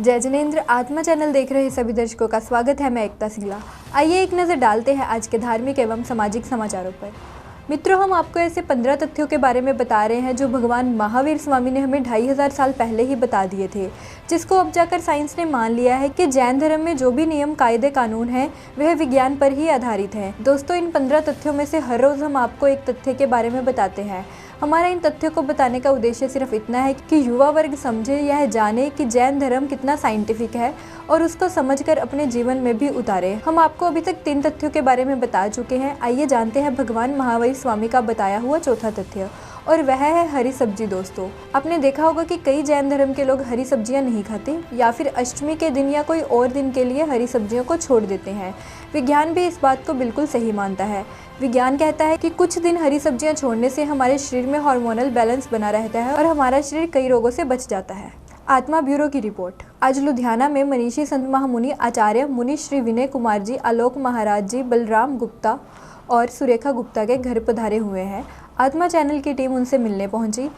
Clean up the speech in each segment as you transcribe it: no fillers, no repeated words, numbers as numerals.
जय जिनेंद्र। आत्मा चैनल देख रहे सभी दर्शकों का स्वागत है। मैं एकता सिंगला। आइए एक नज़र डालते हैं आज के धार्मिक एवं सामाजिक समाचारों पर। मित्रों, हम आपको ऐसे 15 तथ्यों के बारे में बता रहे हैं जो भगवान महावीर स्वामी ने हमें 2500 साल पहले ही बता दिए थे, जिसको अब जाकर साइंस ने मान लिया है कि जैन धर्म में जो भी नियम कायदे कानून हैं वह विज्ञान पर ही आधारित हैं। दोस्तों, इन 15 तथ्यों में से हर रोज़ हम आपको एक तथ्य के बारे में बताते हैं। हमारा इन तथ्यों को बताने का उद्देश्य सिर्फ इतना है कि युवा वर्ग समझे, यह जाने कि जैन धर्म कितना साइंटिफिक है और उसको समझकर अपने जीवन में भी उतारे। हम आपको अभी तक 3 तथ्यों के बारे में बता चुके हैं। आइए जानते हैं भगवान महावीर स्वामी का बताया हुआ चौथा तथ्य, और वह है हरी सब्जी। दोस्तों, आपने देखा होगा कि कई जैन धर्म के लोग हरी सब्जियां नहीं खाते या फिर अष्टमी के दिन या कोई और दिन के लिए हरी सब्जियों को छोड़ देते हैं। विज्ञान भी इस बात को बिल्कुल सही मानता है। विज्ञान कहता है कि कुछ दिन हरी सब्जियां छोड़ने से हमारे शरीर में हार्मोनल बैलेंस बना रहता है और हमारा शरीर कई रोगों से बच जाता है। आत्मा ब्यूरो की रिपोर्ट। आज लुधियाना में मनीषी संत महामुनि आचार्य मुनि श्री विनय कुमार जी, आलोक महाराज जी, बलराम गुप्ता और सुरेखा गुप्ता के घर पधारे हुए हैं। आत्मा चैनल की टीम उनसे मिलने पहुंची।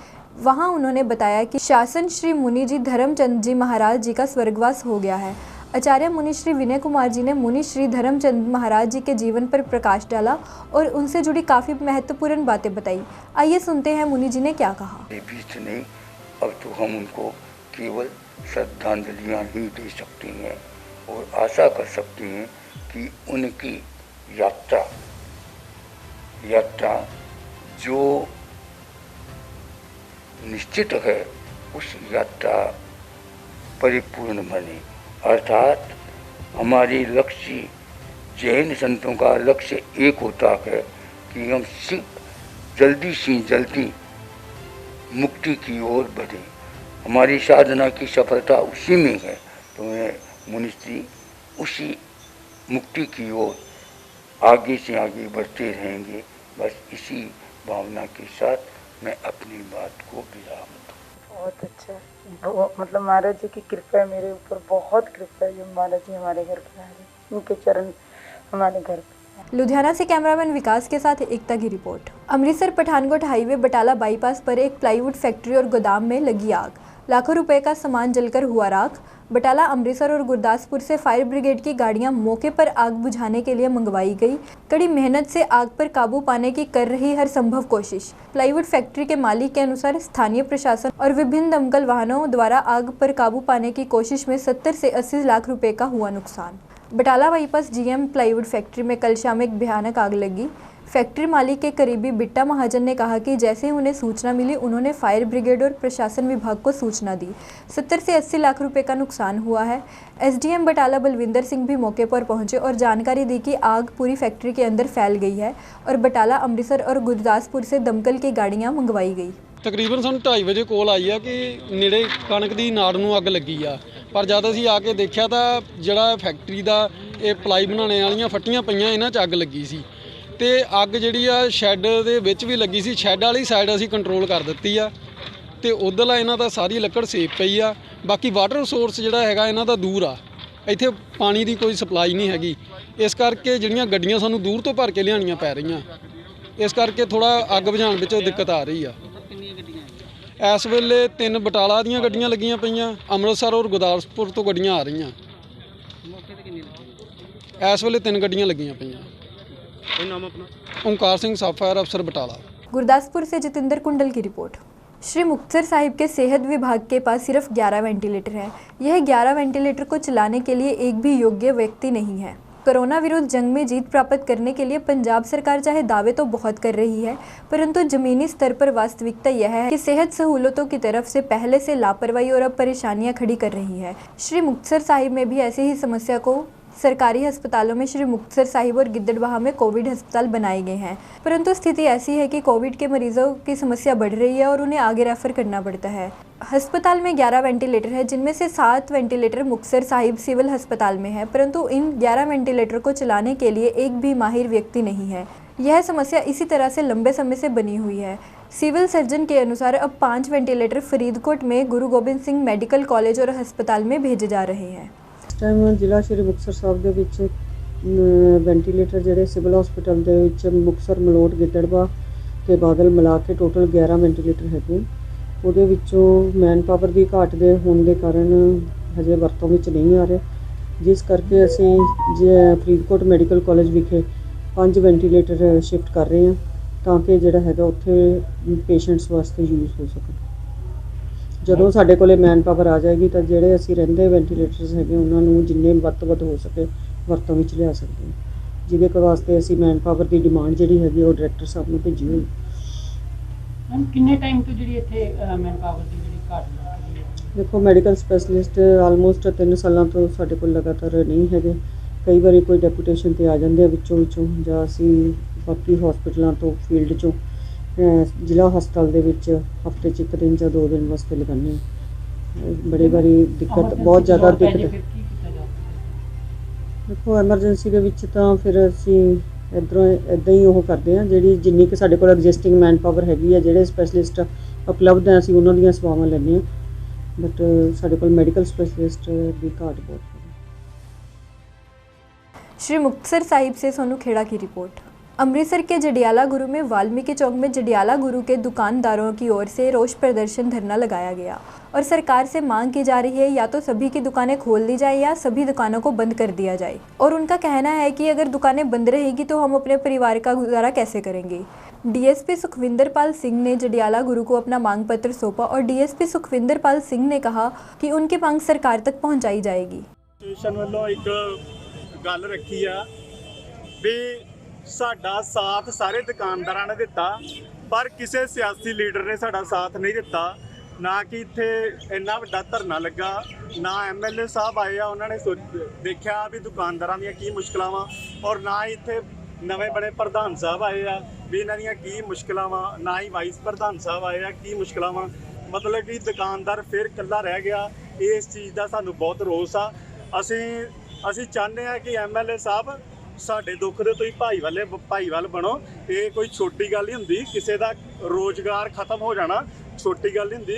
वहां उन्होंने बताया कि शासन श्री मुनि जी धर्मचंद जी महाराज जी का स्वर्गवास हो गया है। आचार्य मुनि श्री विनय कुमार जी ने मुनि श्री धर्मचंद महाराज जी के जीवन पर प्रकाश डाला और उनसे जुड़ी काफ़ी महत्वपूर्ण बातें बताई। आइए सुनते हैं मुनि जी ने क्या कहा। बीच नहीं, अब तो हम उनको केवल श्रद्धांजलियाँ ही दे सकते हैं और आशा कर सकते हैं कि उनकी यात्रा जो निश्चित है उस यात्रा परिपूर्ण बने। अर्थात हमारे लक्ष्य, जैन संतों का लक्ष्य एक होता है कि हम जल्दी से जल्दी मुक्ति की ओर बढ़ें। हमारी साधना की सफलता उसी में है, तो मैं मुनिश्री उसी मुक्ति की ओर आगे से आगे बढ़ते रहेंगे। बस इसी भावना के साथ मैं अपनी बात को विराम दूँ। बहुत अच्छा, मतलब महाराज जी की कृपा है मेरे ऊपर, बहुत कृपा है जो महाराज जी हमारे घर पर आ रहे, उनके चरण हमारे घर पर। लुधियाना से कैमरामैन विकास के साथ एकता की report. Amritsar Pathankot highway Batala bypass पर एक प्लाईवुड फैक्ट्री और गोदाम में लगी आग। लाखों रुपए का सामान जलकर हुआ राख। बटाला, अमृतसर और गुरदासपुर से फायर ब्रिगेड की गाड़ियां मौके पर आग बुझाने के लिए मंगवाई गई। कड़ी मेहनत से आग पर काबू पाने की कर रही हर संभव कोशिश। प्लाईवुड फैक्ट्री के मालिक के अनुसार स्थानीय प्रशासन और विभिन्न दमकल वाहनों द्वारा आग पर काबू पाने की कोशिश में 70 से 80 लाख रुपए का हुआ नुकसान। Batala bypass GM plywood factory में कल शाम एक भयानक आग लगी। फैक्ट्री मालिक के करीबी बिट्टा महाजन ने कहा कि जैसे ही उन्हें सूचना मिली उन्होंने फायर ब्रिगेड और प्रशासन विभाग को सूचना दी। 70 से 80 लाख रुपए का नुकसान हुआ है। एसडीएम बटाला बलविंदर सिंह भी मौके पर पहुंचे और जानकारी दी कि आग पूरी फैक्ट्री के अंदर फैल गई है और बटाला, अमृतसर और गुरदासपुर से दमकल की गाड़ियां मंगवाई गई। तकरीबन ਸਾਨੂੰ 2:30 ਵਜੇ ਕੋਲ ਆਈ ਆ ਕਿ ਨੇੜੇ ਕਣਕ ਦੀ ਨਾੜ ਨੂੰ ਅੱਗ ਲੱਗੀ ਆ, ਪਰ ਜਦ ਅਸੀਂ ਆ ਕੇ ਦੇਖਿਆ ਤਾਂ ਜਿਹੜਾ ਫੈਕਟਰੀ ਦਾ ਇਹ ਪਲਾਈ ਬਣਾਉਣੇ ਵਾਲੀਆਂ ਫੱਟੀਆਂ ਪਈਆਂ ਇਹਨਾਂ 'ਚ ਅੱਗ ਲੱਗੀ ਸੀ ਤੇ ਅੱਗ ਜਿਹੜੀ ਆ ਸ਼ੈੱਡ ਦੇ ਵਿੱਚ ਵੀ ਲੱਗੀ ਸੀ। ਸ਼ੈੱਡ ਵਾਲੀ ਸਾਈਡ ਅਸੀਂ ਕੰਟਰੋਲ ਕਰ ਦਿੱਤੀ ਆ ਤੇ ਉਧਰਲਾ ਇਹਨਾਂ ਦਾ ਸਾਰੀ ਲੱਕੜ ਸੇਫ ਪਈ ਆ। ਬਾਕੀ ਵਾਟਰ ਸੋਰਸ ਜਿਹੜਾ ਹੈਗਾ ਇਹਨਾਂ ਦਾ ਦੂਰ ਆ, ਇੱਥੇ ਪਾਣੀ ਦੀ ਕੋਈ ਸਪਲਾਈ ਨਹੀਂ ਹੈਗੀ, ਇਸ ਕਰਕੇ ਜਿਹੜੀਆਂ ਗੱਡੀਆਂ ਸਾਨੂੰ ਦੂਰ ਤੋਂ ਭਰ ਕੇ ਲਿਆਉਣੀਆਂ ਪੈ ਰਹੀਆਂ, ਇਸ ਕਰਕੇ ਥੋੜਾ ਅੱਗ ਬੁਝਾਉਣ ਵਿੱਚ ਦਿੱਕਤ ਆ ਰਹੀ ਆ। ਇਸ ਵੇਲੇ 3 ਬਟਾਲਾ ਦੀਆਂ ਗੱਡੀਆਂ ਲੱਗੀਆਂ ਪਈਆਂ, ਅੰਮ੍ਰਿਤਸਰ ਔਰ ਗੁਰਦਾਸਪੁਰ ਤੋਂ ਗੱਡੀਆਂ ਆ ਰਹੀਆਂ। ਇਸ ਵੇਲੇ 3 ਗੱਡੀਆਂ ਲੱਗੀਆਂ ਪਈਆਂ। ਕੀ ਨਾਮ ਆਪਣਾ? ओंकार सिंह, सब फायर अफसर बटाला। गुरदासपुर से जितेंद्र कुंडल की रिपोर्ट। श्री मुक्तसर साहिब के सेहत विभाग के पास सिर्फ 11 वेंटिलेटर है। यह 11 वेंटिलेटर को चलाने के लिए एक भी योग्य व्यक्ति नहीं है। कोरोना विरुद्ध जंग में जीत प्राप्त करने के लिए पंजाब सरकार चाहे दावे तो बहुत कर रही है, परंतु जमीनी स्तर पर वास्तविकता यह है कि सेहत सहूलतों की तरफ से पहले से लापरवाही और अब परेशानियां खड़ी कर रही है। श्री मुक्तसर साहिब में भी ऐसे ही समस्या को सरकारी अस्पतालों में श्री मुक्तसर साहिब और गिद्दड़बाहा में कोविड अस्पताल बनाए गए हैं, परंतु स्थिति ऐसी है कि कोविड के मरीजों की समस्या बढ़ रही है और उन्हें आगे रेफर करना पड़ता है। अस्पताल में 11 वेंटिलेटर है, जिनमें से 7 वेंटिलेटर मुक्तसर साहिब सिविल अस्पताल में है, परंतु इन 11 वेंटिलेटर को चलाने के लिए एक भी माहिर व्यक्ति नहीं है। यह समस्या इसी तरह से लंबे समय से बनी हुई है। सिविल सर्जन के अनुसार अब 5 वेंटिलेटर फरीदकोट में गुरु गोबिंद सिंह मेडिकल कॉलेज और अस्पताल में भेजे जा रहे हैं। टाइम जिला श्री मुक्तसर साहब ਦੇ ਵਿੱਚ ਵੈਂਟੀਲੇਟਰ ਜਿਹੜੇ ਸਿਵਲ ਹਸਪੀਟਲ ਦੇ ਵਿੱਚ ਮੁਕਤਸਰ, ਮਲੋਟ, ਗਿੱਦੜਬਾਹਾ ਤੇ ਬਾਦਲ ਮਿਲਾ ਕੇ ਟੋਟਲ 11 ਵੈਂਟੀਲੇਟਰ ਹੈਗੇ। ਉਹਦੇ ਵਿੱਚੋਂ ਮੈਨ ਪਾਵਰ ਦੀ ਘਾਟ ਦੇ ਹੋਣ ਦੇ ਕਾਰਨ ਹਜੇ ਵਰਤੋਂ ਵਿੱਚ ਨਹੀਂ ਆ ਰਹੇ, ਜਿਸ ਕਰਕੇ ਅਸੀਂ ਫਰੀਦਕੋਟ ਮੈਡੀਕਲ ਕਾਲਜ ਵਿਖੇ 5 ਵੈਂਟੀਲੇਟਰ ਸ਼ਿਫਟ ਕਰ ਰਹੇ ਹਾਂ ਤਾਂ ਕਿ ਜਿਹੜਾ ਹੈਗਾ ਉੱਥੇ ਪੇਸ਼ੈਂਟਸ ਵਾਸਤੇ ਯੂਜ਼ ਹੋ ਸਕਣ। ਜਦੋਂ ਸਾਡੇ ਕੋਲੇ ਮੈਨ ਪਾਵਰ ਆ ਜਾਏਗੀ ਤਾਂ ਜਿਹੜੇ ਅਸੀਂ ਰਹਿੰਦੇ ਵੈਂਟੀਲੇਟਰਸ ਹੈਗੇ ਉਹਨਾਂ ਨੂੰ ਜਿੰਨੇ ਵੱਧ ਤੋਂ ਵੱਧ ਹੋ ਸਕੇ ਵਰਤੋਂ ਵਿੱਚ ਲਿਆ ਸਕਦੇ ਹਾਂ, ਜਿਹਦੇ ਵਾਸਤੇ ਅਸੀਂ ਮੈਨ ਪਾਵਰ ਦੀ ਡਿਮਾਂਡ ਜਿਹੜੀ ਹੈਗੀ ਉਹ ਡਾਇਰੈਕਟਰ ਸਾਹਿਬ ਨੂੰ ਭੇਜੀ ਹੋਈ। ਮੈਮ ਕਿੰਨੇ ਟਾਈਮ ਤੋਂ ਜਿਹੜੀ ਇੱਥੇ ਮੈਨ ਪਾਵਰ ਦੀ ਜਿਹੜੀ ਘਾਟ ਲੱਗ ਰਹੀ ਹੈ? ਦੇਖੋ ਮੈਡੀਕਲ ਸਪੈਸ਼ਲਿਸਟ ਆਲਮੋਸਟ 3 ਸਾਲਾਂ ਤੋਂ ਸਾਡੇ ਕੋਲ ਲਗਾਤਾਰ ਨਹੀਂ ਹੈਗੇ। ਕਈ ਵਾਰੀ ਕੋਈ ਡੈਪੂਟੇਸ਼ਨ 'ਤੇ ਆ ਜਾਂਦੇ ਆ ਵਿੱਚੋਂ ਜਾਂ ਅਸੀਂ ਬਾਕੀ ਹਸਪੀਟਲਾਂ ਤੋਂ ਫੀਲਡ 'ਚੋਂ ਜ਼ਿਲ੍ਹਾ ਹਸਪਤਾਲ ਦੇ ਵਿੱਚ ਹਫ਼ਤੇ 'ਚ 1 ਦਿਨ ਜਾਂ 2 ਦਿਨ ਵਾਸਤੇ ਲਗਾਉਂਦੇ ਹਾਂ। ਬੜੀ ਵਾਰੀ ਦਿੱਕਤ, ਬਹੁਤ ਜ਼ਿਆਦਾ ਦਿੱਕਤ। ਫਿਰ ਕੀ ਕੀਤਾ ਜਾ ਸਕਦਾ? ਦੇਖੋ ਐਮਰਜੈਂਸੀ ਦੇ ਵਿੱਚ ਤਾਂ ਫਿਰ ਅਸੀਂ ਇੱਦਾਂ ਹੀ ਉਹ ਕਰਦੇ ਹਾਂ, ਜਿਹੜੀ ਜਿੰਨੀ ਕਿ ਸਾਡੇ ਕੋਲ ਐਗਜ਼ਿਸਟਿੰਗ ਮੈਨ ਪਾਵਰ ਹੈਗੀ ਹੈ, ਜਿਹੜੇ ਸਪੈਸ਼ਲਿਸਟ ਉਪਲਬਧ ਹੈ ਅਸੀਂ ਉਹਨਾਂ ਦੀਆਂ ਸੇਵਾਵਾਂ ਲੈਂਦੇ ਹਾਂ, ਬਟ ਸਾਡੇ ਕੋਲ ਮੈਡੀਕਲ स्पेशलिस्ट की घाट बहुत है। श्री मुक्तसर साहिब से सोनू खेड़ा की रिपोर्ट। अमृतसर के जडियाला गुरु में वाल्मीकि चौक में जडियाला गुरु के दुकानदारों की ओर से रोष प्रदर्शन धरना लगाया गया और सरकार से मांग की जा रही है या तो सभी की दुकानें खोल दी जाए या सभी दुकानों को बंद कर दिया जाए। और उनका कहना है कि अगर दुकानें बंद रहेगी तो हम अपने परिवार का गुजारा कैसे करेंगे। डीएसपी सुखविंदर पाल सिंह ने जडियाला गुरु को अपना मांग पत्र सौंपा और डीएसपी सुखविंदर पाल सिंह ने कहा कि उनकी मांग सरकार तक पहुंचाई जाएगी। स्टेशन वालों एक गल रखी आ भी साडा साथ सारे दुकानदारां ने दिता, पर किसी सियासी लीडर ने साडा साथ नहीं दिता। ना कि इत्थे इन्ना वड्डा धरना लगा, ना MLA साहब आए आ उन्होंने देखा भी दुकानदारां दीयां की मुश्किलां वा, और ना ही इत्थे नवे बने प्रधान साहब आए आ भी इन्हां दीयां की मुश्किलां वा, ना ही वाइस प्रधान साहब आए आ की मुश्किलां वा। मतलब कि दुकानदार फिर कल्ला रह गया। इस चीज़ का सानू बहुत रोस आ। ਅਸੀਂ ਚਾਹੁੰਦੇ ਹਾਂ ਕਿ MLA ਸਾਹਿਬ ਸਾਡੇ ਦੁੱਖ ਦੇ ਤੁਸੀਂ ਭਾਈਵਾਲ ਬਣੋ। ਇਹ ਕੋਈ ਛੋਟੀ ਗੱਲ ਨਹੀਂ ਹੁੰਦੀ, ਕਿਸੇ ਦਾ ਰੋਜ਼ਗਾਰ ਖਤਮ ਹੋ ਜਾਣਾ ਛੋਟੀ ਗੱਲ ਨਹੀਂ ਹੁੰਦੀ।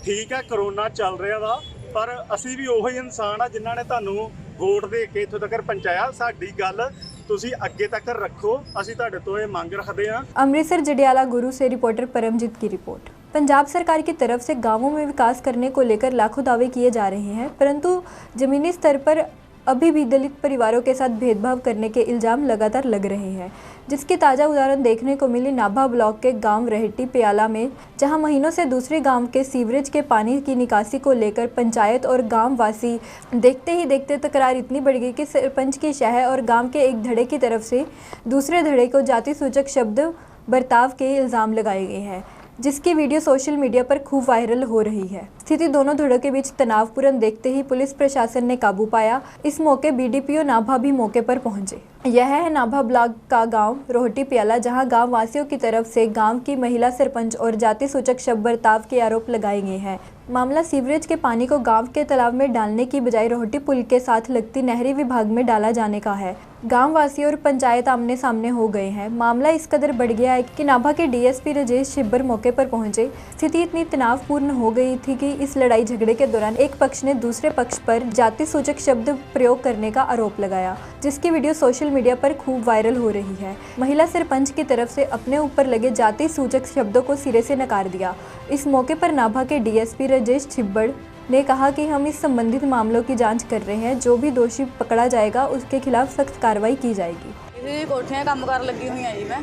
ਠੀਕ ਹੈ ਕਰੋਨਾ ਚੱਲ ਰਿਹਾ ਵਾ, ਪਰ ਅਸੀਂ ਵੀ ਉਹੀ ਇਨਸਾਨ ਆ ਜਿਨ੍ਹਾਂ ਨੇ ਤੁਹਾਨੂੰ ਵੋਟ ਦੇ ਕੇ ਇੱਥੋਂ ਤੱਕ ਪਹੁੰਚਾਇਆ। ਸਾਡੀ ਗੱਲ ਤੁਸੀਂ ਅੱਗੇ ਤੱਕ ਰੱਖੋ, ਅਸੀਂ ਤੁਹਾਡੇ ਤੋਂ ਇਹ ਮੰਗ ਰੱਖਦੇ ਹਾਂ। अमृतसर जडियाला गुरु से रिपोर्टर परमजीत की रिपोर्ट। पंजाब सरकार की तरफ से गांवों में विकास करने को लेकर लाखों दावे किए जा रहे हैं, परंतु जमीनी स्तर पर अभी भी दलित परिवारों के साथ भेदभाव करने के इल्ज़ाम लगातार लग रहे हैं, जिसकी ताज़ा उदाहरण देखने को मिली नाभा ब्लॉक के गांव रहेटी प्याला में, जहां महीनों से दूसरे गांव के सीवरेज के पानी की निकासी को लेकर पंचायत और गांव वासी देखते ही देखते तकरार इतनी बढ़ गई कि सरपंच की शहर और गांव के एक धड़े की तरफ से दूसरे धड़े को जाति सूचक शब्द बर्ताव के इल्ज़ाम लगाए गए हैं, जिसकी वीडियो सोशल मीडिया पर खूब वायरल हो रही है। स्थिति दोनों धड़ों के बीच तनावपूर्ण देखते ही पुलिस प्रशासन ने काबू पाया। इस मौके BDPO नाभा भी मौके पर पहुंचे। यह है नाभा ब्लॉक का गांव रोहटी प्याला, जहां गांव वासियों की तरफ से गांव की महिला सरपंच और जाति सूचक शब्द बर्ताव के आरोप लगाए गए हैं। मामला सीवरेज के पानी को गांव के तालाब में डालने की बजाय रोहटी पुल के साथ लगती नहरी विभाग में डाला जाने का है। गांव वासी और पंचायत आमने सामने हो गए हैं। मामला इस कदर बढ़ गया है कि नाभा के DSP राजेश छिब्बर मौके पर पहुंचे। स्थिति इतनी तनावपूर्ण हो गई थी कि इस लड़ाई झगड़े के दौरान एक पक्ष ने दूसरे पक्ष पर जाति सूचक शब्द प्रयोग करने का आरोप लगाया, जिसकी वीडियो सोशल मीडिया पर खूब वायरल हो रही है। महिला सरपंच की तरफ से अपने ऊपर लगे जाति सूचक शब्दों को सिरे से नकार दिया। इस मौके पर नाभा के DSP राजेश छिब्बर ने कहा कि हम इस संबंधित मामलों की जांच कर रहे हैं, जो भी दोषी पकड़ा जाएगा उसके खिलाफ सख्त कार्रवाई की जाएगी। इसी कोठियां काम कर लगी हुई जी मैं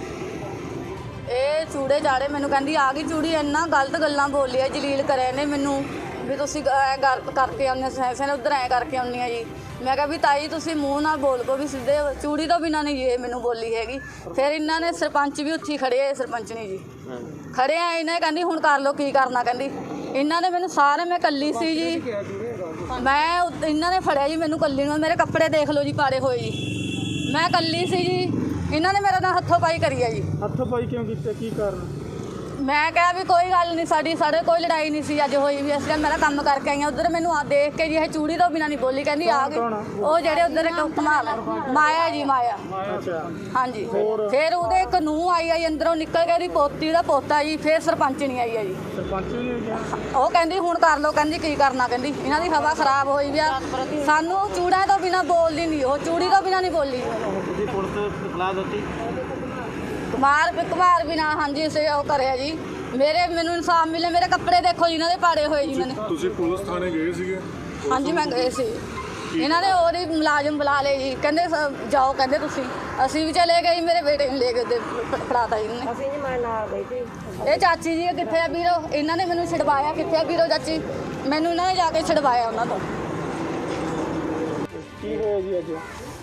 ਇਹ ਚੂੜੇ ਚਾੜੇ ਮੈਨੂੰ ਕਹਿੰਦੀ ਆ ਗਈ ਚੂੜੀ ਇੰਨਾ ਗਲਤ ਗੱਲਾਂ ਬੋਲੀ ਆ ਜਲੀਲ ਕਰੇ ਨੇ ਮੈਨੂੰ ਵੀ ਤੁਸੀਂ ਐ ਗੱਲ ਕਰਕੇ ਆਉਂਦੇ ਸੈਸੇ ਨੇ ਉਧਰ ਐ ਕਰਕੇ ਆਉਂਦੀ ਆ ਜੀ। ਮੈਂ ਕਿਹਾ ਵੀ ਤਾਈ ਤੁਸੀਂ ਮੂੰਹ ਨਾਲ ਬੋਲ ਕੋ ਵੀ ਸਿੱਧੇ ਚੂੜੀ ਤੋਂ ਬਿਨਾਂ ਨਹੀਂ ਇਹ ਮੈਨੂੰ ਬੋਲੀ ਹੈਗੀ। ਫਿਰ ਇਹਨਾਂ ਨੇ ਸਰਪੰਚ ਵੀ ਉੱਥੇ ਖੜੇ ਆ, ਸਰਪੰਚਣੀ ਜੀ ਖੜੇ ਆ, ਇਹਨੇ ਕਹਿੰਦੀ ਹੁਣ ਕਰ ਲਓ ਕੀ ਕਰਨਾ ਕਹਿੰਦੀ। ਇਹਨਾਂ ਨੇ ਮੈਨੂੰ ਸਾਰੇ ਮੈਂ ਕੱਲੀ ਸੀ ਜੀ, ਮੈਂ ਇਹਨਾਂ ਨੇ ਫੜਿਆ ਜੀ ਮੈਨੂੰ ਕੱਲੀ ਨੂੰ, ਮੇਰੇ ਕੱਪੜੇ ਦੇਖ ਲਓ ਜੀ ਪਾੜੇ ਹੋਏ ਜੀ, ਮੈਂ ਕੱਲੀ ਸੀ ਜੀ। ਇਹਨਾਂ ਨੇ ਮੇਰਾ ਨਾਲ ਹੱਥੋਂ ਪਾਈ ਕਰੀ ਆ ਜੀ। ਹੱਥੋਂ ਪਾਈ ਕਿਉਂ ਕੀਤੀ, ਕੀ ਕਾਰਨ? ਮੈਂ ਕਿਹਾ ਵੀ ਕੋਈ ਗੱਲ ਨਹੀਂ, ਸਾਡੇ ਕੋਈ ਲੜਾਈ ਨਹੀਂ ਸੀ ਅੱਜ ਹੋਈ ਵੀ, ਅਸੀਂ ਮੇਰਾ ਕੰਮ ਕਰਕੇ ਆਈਆਂ। ਉਧਰ ਮੈਨੂੰ ਆ ਦੇਖ ਕੇ ਜੀ ਇਹ ਚੂੜੀ ਤੋਂ ਬਿਨਾਂ ਨਹੀਂ ਬੋਲੀ, ਕਹਿੰਦੀ ਆ ਗਈ ਉਹ ਜਿਹੜੇ ਉਧਰ ਇੱਕ ਧਮਾਲ ਮਾਇਆ ਜੀ ਮਾਇਆ। ਹਾਂਜੀ ਫਿਰ ਉਹਦੇ ਇੱਕ ਨੂੰਹ ਆਈ ਆ ਜੀ ਅੰਦਰੋਂ ਨਿਕਲ ਕੇ, ਉਹਦੀ ਪੋਤੀ ਦਾ ਪੋਤਾ ਜੀ। ਫਿਰ ਸਰਪੰਚ ਨਹੀਂ ਆਈ ਆ ਜੀ, ਉਹ ਕਹਿੰਦੀ ਹੁਣ ਕਰ ਲਓ, ਕਹਿੰਦੀ ਕੀ ਕਰਨਾ, ਕਹਿੰਦੀ ਇਹਨਾਂ ਦੀ ਹਵਾ ਖਰਾਬ ਹੋਈ ਵੀ ਆ, ਸਾਨੂੰ ਚੂੜਿਆਂ ਤੋਂ ਬਿਨਾਂ ਬੋਲਦੀ ਨਹੀਂ, ਉਹ ਚੂੜੀ ਤੋਂ ਬਿਨਾਂ ਨਹੀਂ ਬੋਲੀ। ਕੁਮਾਰ ਬਿਨਾ ਹਾਂਜੀ ਸੇ ਉਹ ਕਰਿਆ ਜੀ। ਮੈਨੂੰ ਇਨਸਾਫ ਮਿਲੇ, ਮੇਰੇ ਕੱਪੜੇ ਦੇਖੋ ਜੀ ਇਹਨਾਂ ਦੇ ਪਾੜੇ ਹੋਏ ਜੀ। ਮੈਨੇ ਤੁਸੀਂ ਪੁਲਿਸ ਥਾਣੇ ਗਏ ਸੀਗੇ? ਹਾਂਜੀ ਮੈਂ ਗਏ ਸੀ ਇਹਨਾਂ ਨੇ ਉਹਦੇ ਮੁਲਾਜ਼ਮ ਬੁਲਾ ਲਏ ਜੀ ਕਹਿੰਦੇ ਜਾਓ ਕਹਿੰਦੇ ਤੁਸੀਂ ਅਸੀਂ ਵੀ ਚਲੇ ਗਏ ਮੇਰੇ ਬੇਟੇ ਨੂੰ ਲੈ ਕੇ ਤੇ ਫੜਾਤਾ ਜੀ ਇਹਨੇ ਅਸੀਂ ਜੀ ਮੈਂ ਨਾਲ ਗਈ ਸੀ ਇਹ ਚਾਚੀ ਜੀ ਕਿੱਥੇ ਆ ਵੀਰੋ ਇਹਨਾਂ ਨੇ ਮੈਨੂੰ ਛਡਵਾਇਆ ਕਿੱਥੇ ਆ ਵੀਰੋ ਚਾਚੀ ਮੈਨੂੰ ਇਹਨਾਂ ਨੇ ਜਾ ਕੇ ਛਡਵਾਇਆ ਉਹਨਾਂ ਤੋਂ ਕੀ ਹੋਇਆ ਜੀ ਅੱਜ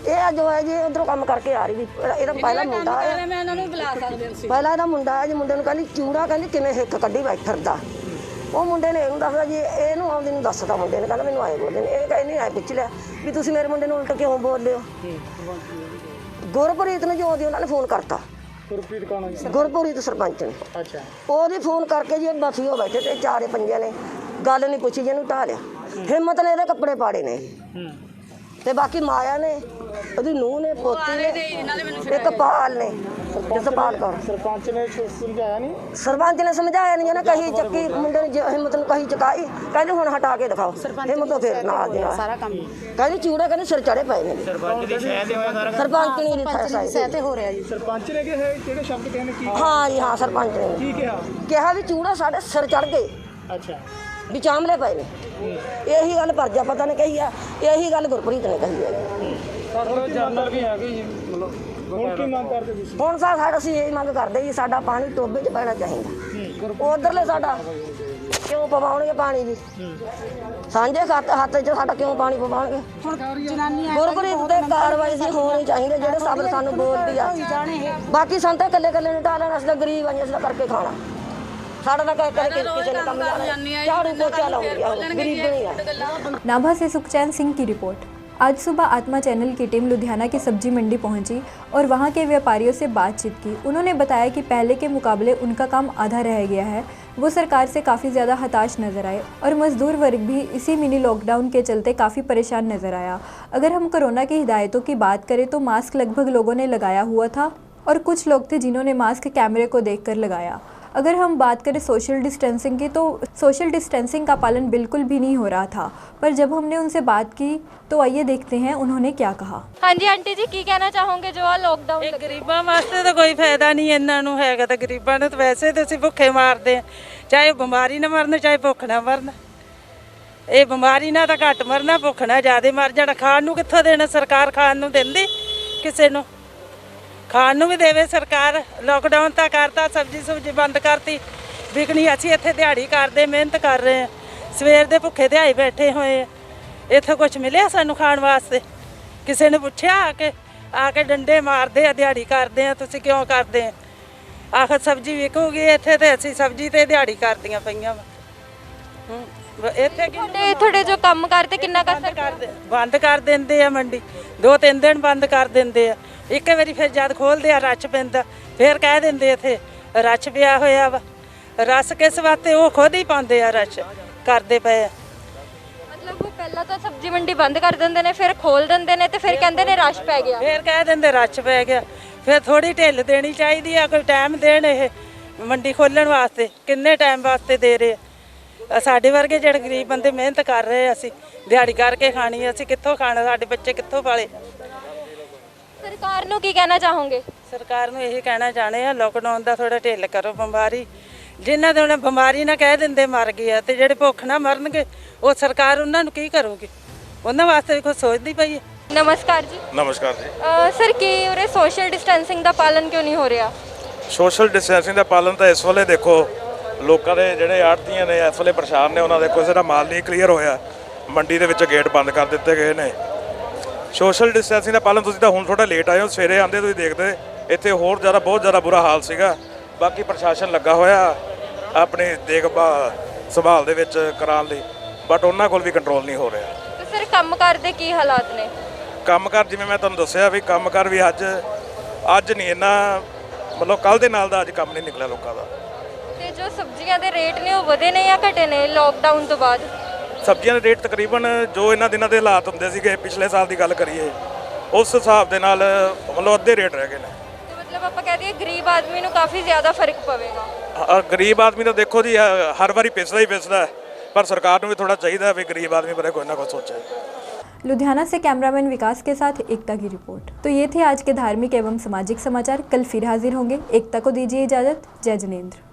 ਇਹ ਅੱਜ ਹੋਇਆ ਜੀ ਉਧਰੋਂ ਕੰਮ ਕਰਕੇ ਆ ਰਹੀ ਵੀ ਇਹਦਾ ਪਹਿਲਾ ਮੁੰਡਾ ਆਇਆ ਮੈਂ ਇਹਨਾਂ ਨੂੰ ਬੁਲਾ ਸਕਦੀ ਸੀ ਪਹਿਲਾਂ ਇਹਦਾ ਮੁੰਡਾ ਆਇਆ ਜੀ ਮੁੰਡੇ ਨੂੰ ਕਹਿੰਦੀ ਚੂੜਾ ਕਹਿੰਦੀ ਕਿਵੇਂ ਹਿੱਕ ਕੱਢੀ ਬੈਠਰਦਾ ਉਹ ਮੁੰਡੇ ਨੇ ਇਹਨੂੰ ਦੱਸਦਾ ਜੀ ਇਹਨੂੰ ਆਉਂਦੀ ਨੂੰ ਦੱਸਦਾ ਮੁੰਡੇ ਨੇ ਕਹਿੰਦਾ ਮੈਨੂੰ ਆਏ ਬੋਲਦੇ ਨੇ ਇਹ ਕਹਿੰਦੀ ਆਏ ਪੁੱਛ ਲਿਆ ਵੀ ਤੁਸੀਂ ਮੇਰੇ ਮੁੰਡੇ ਨੂੰ ਉਲਟ ਕਿਉਂ ਬੋਲਦੇ ਹੋ ਗੁਰਪ੍ਰੀਤ ਨੂੰ ਜੋ ਉਹਦੀ ਉਹਨਾਂ ਨੇ ਫੋਨ ਕਰਤਾ ਗੁਰਪ੍ਰੀਤ ਕੌਣ ਹੈ ਜੀ? ਗੁਰਪ੍ਰੀਤ ਸਰਪੰਚ ਨੇ ਅੱਛਾ ਉਹਦੀ ਫੋਨ ਕਰਕੇ ਜੀ ਬਫੀ ਹੋ ਬੈਠੇ ਤੇ ਚਾਰੇ ਪੰਜੇ ਨੇ ਗੱਲ ਨਹੀਂ ਪੁੱਛੀ ਜਿਹਨੂੰ ਢਾਹ ਲਿਆ ਹਿੰਮਤ ਨੇ ਇਹਦੇ ਕੱਪੜੇ ਪਾੜੇ ਨੇ ਤੇ ਬਾਕੀ ਮਾਇਆ ਨੇ ਉਹਦੀ ਨੂੰਹ ਨੇ ਪੋਤੀ ਨੇ ਇੱਕ ਪਾਲ ਨੇ ਜਸਪਾਲ ਕੌਰ ਸਰਪੰਚ ਨੇ ਸਮਝਾਇਆ ਨਹੀਂ ਸਰਪੰਚ ਨੇ ਸਮਝਾਇਆ ਨਹੀਂ ਨਾ ਕਹੀ ਚੱਕੀ ਮੁੰਡੇ ਨੇ ਹਿੰਮਤ ਨੂੰ ਕਹੀ ਚਕਾਈ ਕਹਿੰਦੇ ਹੁਣ ਹਟਾ ਕੇ ਦਿਖਾਓ ਹਿੰਮਤ ਤੋਂ ਫੇਰ ਨਾਲ ਦੀ ਸਾਰਾ ਕੰਮ ਕਹਿੰਦੀ ਚੂੜਾ ਕਹਿੰਦੇ ਸਿਰ ਚੜੇ ਪਏ ਨੇ ਸਰਪੰਚ ਦੀ ਸ਼ਹਿਦ ਹੋਇਆ ਸਾਰਾ ਸਰਪੰਚ ਨਹੀਂ ਲਿਖਿਆ ਸਹਿ ਤੇ ਹੋ ਰਿਹਾ ਜੀ ਸਰਪੰਚ ਨੇ ਕਿਹੜੇ ਸ਼ਬਦ ਕਹਿੰਦੇ ਕੀ ਹਾਂ ਜੀ ਹਾਂ ਸਰਪੰਚ ਨੇ ਕੀ ਕਿਹਾ ਵੀ ਚੂੜਾ ਸਾਡੇ ਸਿਰ ਚੜ ਗਏ ਅੱਛਾ ਵੀ ਚਾਮਲੇ ਪਏ ਨੇ ਇਹੀ ਗੱਲ ਪਰਜਾ ਪਤਾ ਨੇ ਕਹੀ ਆ ਇਹੀ ਗੱਲ ਗੁਰਪ੍ਰੀਤ ਨੇ ਕਹੀ ਹੈ ਸਾਡੇ ਜਨਰਲ ਵੀ ਹੈਗੇ ਜੀ ਮਤਲਬ ਹੁਣ ਕੀ ਮੰਗ ਕਰਦੇ ਤੁਸੀਂ ਹੁਣ ਸਾਡਾ ਅਸੀਂ ਇਹ ਮੰਗ ਕਰਦੇ ਜੀ ਸਾਡਾ ਪਾਣੀ ਟੋਬੇ 'ਚ ਪੈਣਾ ਚਾਹੀਦਾ ਉਧਰਲੇ ਸਾਡਾ ਕਿਉਂ ਪਵਾਉਣਗੇ ਪਾਣੀ ਜੀ ਸਾਂਝੇ ਹੱਥ 'ਚ ਸਾਡਾ ਕਿਉਂ ਪਾਣੀ ਪਵਾਉਣਗੇ ਗੁਰਪ੍ਰੀਤ ਤੇ ਕਾਰਵਾਈ ਜੀ ਹੋਣੀ ਚਾਹੀਦੀ ਜਿਹੜੇ ਸ਼ਬਦ ਸਾਨੂੰ ਬੋਲਦੀ ਆ ਬਾਕੀ ਸੰਤ ਇਕੱਲੇ ਇਕੱਲੇ ਨੇ ਟਾਲਣਾ ਅਸੀਂ ਤਾਂ ਗਰੀਬ ਆਂ ਅਸੀਂ ਤਾਂ ਕਰਕੇ ਖਾਣਾ ਸਾਡਾ ਤਾਂ ਕਿਸੇ ਨੇ ਕੰਮ ਜਾਣਾ ਝਾੜੂ ਪੋਚਾ ਲਾਉਂਦੀ ਗਰੀਬ ਨਹੀਂ ਆ नाभा से सुखचैन सिंह की रिपोर्ट। आज सुबह आत्मा चैनल की टीम लुधियाना की सब्जी मंडी पहुंची और वहां के व्यापारियों से बातचीत की। उन्होंने बताया कि पहले के मुकाबले उनका काम आधा रह गया है। वो सरकार से काफ़ी ज़्यादा हताश नज़र आए और मजदूर वर्ग भी इसी मिनी लॉकडाउन के चलते काफ़ी परेशान नज़र आया। अगर हम कोरोना की हिदायतों की बात करें तो मास्क लगभग लोगों ने लगाया हुआ था और कुछ लोग थे जिन्होंने मास्क कैमरे को देखकर लगाया। अगर हम बात करें सोशल डिस्टेंसिंग की तो सोशल डिस्टेंसिंग का पालन बिल्कुल भी नहीं हो रहा था, पर जब हमने उनसे बात की तो आइए देखते हैं उन्होंने क्या कहा। हाँ जी आंटी जी की कहना चाहोगे जो आ लॉकडाउन ਇਹ ਗਰੀਬਾਂ ਵਾਸਤੇ ਤਾਂ ਕੋਈ ਫਾਇਦਾ ਨਹੀਂ ਇਹਨਾਂ ਨੂੰ ਹੈਗਾ ਤਾਂ ਗਰੀਬਾਂ ਨੂੰ ਤਾਂ ਵੈਸੇ ਤਾਂ ਅਸੀਂ ਭੁੱਖੇ ਮਾਰਦੇ ਆ ਚਾਹੇ ਬਿਮਾਰੀ ਨਾ ਮਰਨ ਚਾਹੇ ਭੁੱਖ ਨਾ ਮਰਨ ਇਹ ਬਿਮਾਰੀ ਨਾਲ ਤਾਂ ਘੱਟ ਮਰਨਾ ਭੁੱਖ ਨਾਲ ਜ਼ਿਆਦਾ ਮਰ ਜਾਣਾ ਖਾਣ ਨੂੰ ਕਿੱਥੋਂ ਦੇਣਾ ਸਰਕਾਰ ਖਾਣ ਨੂੰ ਦਿੰਦੀ ਕਿਸੇ ਨੂੰ ਖਾਣ ਨੂੰ ਵੀ ਦੇਵੇ ਸਰਕਾਰ ਲੋਕਡਾਊਨ ਤਾਂ ਕਰਤਾ ਸਬਜ਼ੀ ਬੰਦ ਕਰਤੀ ਵਿਕਣੀ ਅਸੀਂ ਇੱਥੇ ਦਿਹਾੜੀ ਕਰਦੇ ਮਿਹਨਤ ਕਰ ਰਹੇ ਆ ਸਵੇਰ ਦੇ ਭੁੱਖੇ ਦਿਹਾੜੀ ਬੈਠੇ ਹੋਏ ਆ ਇੱਥੇ ਕੁਝ ਮਿਲਿਆ ਸਾਨੂੰ ਖਾਣ ਵਾਸਤੇ ਕਿਸੇ ਨੇ ਪੁੱਛਿਆ ਆ ਕੇ ਡੰਡੇ ਮਾਰਦੇ ਆ ਦਿਹਾੜੀ ਕਰਦੇ ਆ ਤੁਸੀਂ ਕਿਉਂ ਕਰਦੇ ਆ ਆਖਰ ਸਬਜ਼ੀ ਵਿਕੂਗੀ ਇੱਥੇ ਤੇ ਅਸੀਂ ਸਬਜ਼ੀ ਤੇ ਦਿਹਾੜੀ ਕਰਦੀਆਂ ਪਈਆਂ ਵਾ ਇੱਥੇ ਤੁਹਾਡੇ ਜੋ ਕੰਮ ਕਰਦੇ ਕਿੰਨਾ ਬੰਦ ਕਰ ਦਿੰਦੇ ਆ ਮੰਡੀ 2-3 ਦਿਨ ਬੰਦ ਕਰ ਦਿੰਦੇ ਆ ਇੱਕ ਵਾਰੀ ਫਿਰ ਜਦ ਖੋਲਦੇ ਆ ਰਸ਼ ਪੈਂਦਾ ਫਿਰ ਕਹਿ ਦਿੰਦੇ ਇੱਥੇ ਰਸ਼ ਪਿਆ ਹੋਇਆ ਵਾ ਰਸ ਕਿਸ ਵਾਸਤੇ ਉਹ ਖੁਦ ਹੀ ਪਾਉਂਦੇ ਆ ਰਸ਼ ਕਰਦੇ ਪਏ ਆ मतलब वो पहला तो सब्जी मंडी बंद कर देंगे ने फिर खोल देंगे ने तो फिर कहते ने रश पै गया ਫਿਰ ਕਹਿ ਦਿੰਦੇ ਰਸ਼ ਪੈ ਗਿਆ ਫਿਰ ਥੋੜੀ ਢਿੱਲ ਦੇਣੀ ਚਾਹੀਦੀ ਆ ਕੋਈ ਟਾਈਮ ਦੇਣ ਇਹ ਮੰਡੀ ਖੋਲਣ ਵਾਸਤੇ ਕਿੰਨੇ ਟਾਈਮ ਵਾਸਤੇ ਦੇ ਰਹੇ ਆ ਸਾਡੇ ਵਰਗੇ ਜਿਹੜੇ ਗਰੀਬ ਬੰਦੇ ਮਿਹਨਤ ਕਰ ਰਹੇ ਆ ਅਸੀਂ ਦਿਹਾੜੀ ਕਰਕੇ ਖਾਣੀ ਆ ਅਸੀਂ ਕਿੱਥੋਂ ਖਾਣਾ ਸਾਡੇ ਬੱਚੇ ਕਿੱਥੋਂ ਪਾਲੇ सरकार ਨੂੰ ਕੀ ਕਹਿਣਾ ਚਾਹੋਗੇ ਸਰਕਾਰ ਨੂੰ ਇਹ ਕਹਿਣਾ ਚਾਹਣੇ ਆ ਲੋਕਡਾਊਨ ਦਾ ਥੋੜਾ ਢਿੱਲ ਕਰੋ ਬਿਮਾਰੀ ਜਿਨ੍ਹਾਂ ਦੇ ਹੁਣ ਬਿਮਾਰੀ ਨਾ ਕਹਿ ਦਿੰਦੇ ਮਰ ਗਏ ਆ ਤੇ ਜਿਹੜੇ ਭੁੱਖ ਨਾ ਮਰਨਗੇ ਉਹ ਸਰਕਾਰ ਉਹਨਾਂ ਨੂੰ ਕੀ ਕਰੂਗੀ ਉਹਨਾਂ ਵਾਸਤੇ ਵੀ ਕੁਝ ਸੋਚਦੀ ਪਈ ਹੈ ਨਮਸਕਾਰ ਜੀ ਨਮਸਕਾਰ ਜੀ ਸਰ ਕੀ ਉਰੇ ਸੋਸ਼ਲ ਡਿਸਟੈਂਸਿੰਗ ਦਾ ਪਾਲਨ ਕਿਉਂ ਨਹੀਂ ਹੋ ਰਿਹਾ ਸੋਸ਼ਲ ਡਿਸਟੈਂਸਿੰਗ ਦਾ ਪਾਲਨ ਤਾਂ ਇਸ ਵੇਲੇ ਦੇਖੋ ਲੋਕਾਂ ਦੇ ਜਿਹੜੇ ਆੜਤੀਆਂ ਨੇ ਇਸ ਵੇਲੇ ਪਰੇਸ਼ਾਨ ਨੇ ਉਹਨਾਂ ਦੇ ਕਿਸੇ ਦਾ ਮਾਲ ਨਹੀਂ ਕਲੀਅਰ ਹੋਇਆ ਮੰਡੀ ਦੇ ਵਿੱਚ ਗੇਟ ਬੰਦ ਕਰ ਦਿੱਤੇ ਗਏ ਨੇ ਸੋਸ਼ਲ ਡਿਸਟੈਂਸਿੰਗ ਦਾ ਪਾਲਨ ਤੁਸੀਂ ਤਾਂ ਹੁਣ ਥੋੜਾ ਲੇਟ ਆਏ ਹੋ ਸਵੇਰੇ ਆਂਦੇ ਤੁਸੀਂ ਦੇਖਦੇ ਇੱਥੇ ਹੋਰ ਬਹੁਤ ਜ਼ਿਆਦਾ ਬੁਰਾ ਹਾਲ ਸੀਗਾ ਬਾਕੀ ਪ੍ਰਸ਼ਾਸਨ ਲੱਗਾ ਹੋਇਆ ਆਪਣੀ ਦੇਖਭਾਲ ਸੰਭਾਲ ਦੇ ਵਿੱਚ ਕਰਾਉਣ ਲਈ ਬਟ ਉਹਨਾਂ ਕੋਲ ਵੀ ਕੰਟਰੋਲ ਨਹੀਂ ਹੋ ਰਿਹਾ ਤੇ ਸਰ ਕੰਮਕਾਰ ਦੇ ਕੀ ਹਾਲਾਤ ਨੇ ਕੰਮਕਾਰ ਜਿਵੇਂ ਮੈਂ ਤੁਹਾਨੂੰ ਦੱਸਿਆ ਵੀ ਕੰਮਕਾਰ ਵੀ ਅੱਜ ਨਹੀਂ ਇੰਨਾ ਮਤਲਬ ਕੱਲ ਦੇ ਨਾਲ ਦਾ ਅੱਜ ਕੰਮ ਨਹੀਂ ਨਿਕਲਿਆ ਲੋਕਾਂ ਦਾ ਤੇ ਜੋ ਸਬਜ਼ੀਆਂ ਦੇ ਰੇਟ ਨੇ ਉਹ ਵਧੇ ਨੇ ਜਾਂ ਘਟੇ ਨੇ ਲੋਕਡਾਊਨ ਤੋਂ ਬਾਅਦ ਸਬਜ਼ੀਆਂ ਦੇ ਰੇਟ ਤਕਰੀਬਨ ਜੋ ਇਹਨਾਂ ਦਿਨਾਂ ਦੇ ਹਾਲਾਤ ਹੁੰਦੇ ਸੀਗੇ ਪਿਛਲੇ ਸਾਲ ਦੀ ਗੱਲ ਕਰੀਏ ਉਸ ਹਿਸਾਬ ਦੇ ਨਾਲ ਮਤਲਬ ਅੱਧੇ ਰੇਟ ਰਹਿ ਗਏ ਨੇ मतलब ਆਪਾਂ ਕਹਿ ਦਈਏ ਗਰੀਬ ਆਦਮੀ ਨੂੰ ਕਾਫੀ ਜ਼ਿਆਦਾ ਫਰਕ ਪਵੇਗਾ ਗਰੀਬ ਆਦਮੀ ਤਾਂ ਦੇਖੋ ਜੀ ਹਰ ਵਾਰੀ ਪਿਸਦਾ ਹੀ ਪਿਸਦਾ ਪਰ ਸਰਕਾਰ ਨੂੰ ਵੀ ਥੋੜਾ ਚਾਹੀਦਾ ਵੀ ਗਰੀਬ आदमी बारे कोई ना कुछ सोचे। लुधियाना से कैमरामैन विकास के साथ एकता की रिपोर्ट। तो ये थे आज के धार्मिक एवं सामाजिक समाचार। कल फिर हाजिर होंगे। एकता को दीजिए इजाज़त। जय जिनेंद्र।